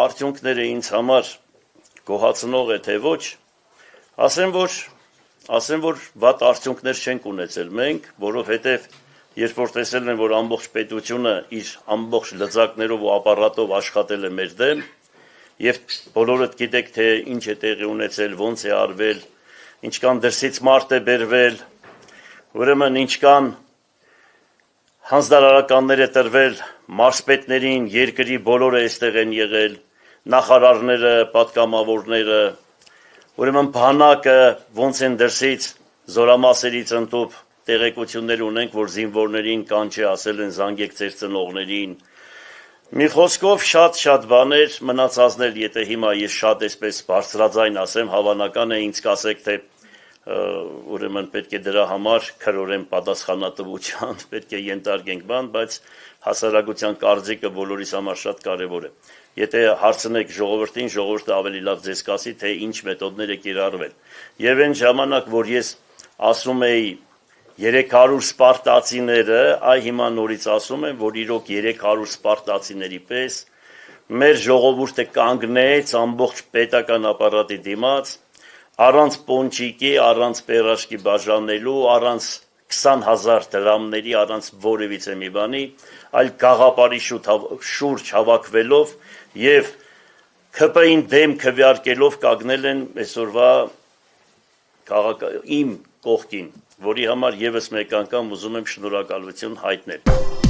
արդյունքները ինձ համար գոհացնող է թե ոչ, ասեմ, որ վատ արդյունքներ չենք ունեցել մենք, որովհետև երբ որ տեսել են, որ ամբողջ պետությունը իր ամբողջ լծակներով ու ապարատով աշխատել է մեր դեմ, եւ բոլորդ գիտեք, թե ինչ է տեղի ունեցել, ոնց է արվել, ինչքան դրսից մարդ է բերվել, ուրեմն ինչքան հանձնարարականներ է տրվել մարզպետներին, երկրի բոլորը այստեղ են եղել, նախարարները, պատգամավորները, ուրեմն բանակը ոնց են դրսից զորամասերից ընդուp տեղեկություններ ունենք, որ զինվորներին կանչի ասել են զանգեք ձեր ծնողներին։ Մի խոսքով շատ բաներ մնացածներ, եթե հիմա ես շատ էսպես բարձրաձայն ասեմ, հավանական է ինձ կասեք, թե ուրեմն պետք է դրա համար քրորեն պատասխանատվության պետք է ենթարկենք բան, բայց հասարակության կարծիքը բոլորիս համար շատ կարևոր է։ Եթե հարցնեք ժողովրդին, ժողովուրդը ավելի լավ ձեզ կասի, թե ինչ մեթոդներ է կիրառվել։ Եվ այն ժամանակ, որ ես ասում էի 300 սպարտացիները, հիմա նորից ասում եմ, որ իրոք 300 սպարտացիների պես մեր ժողովուրդը կանգնեց ամբողջ պետական ապարատի դիմաց, առանց պոնչիկի, առանց պերաշկի բաժանելու, առանց 20,000 դրամների, առանց որևիցե մի բանի, այլ գաղափարի շուրջ հավաքվելով եւ ՔՊ-ին դեմ քվեարկելով կանգնել են այսօրվա իմ կողքին, որի համար եւս մեկ անգամ ուզում եմ շնորհակալություն հայտնել։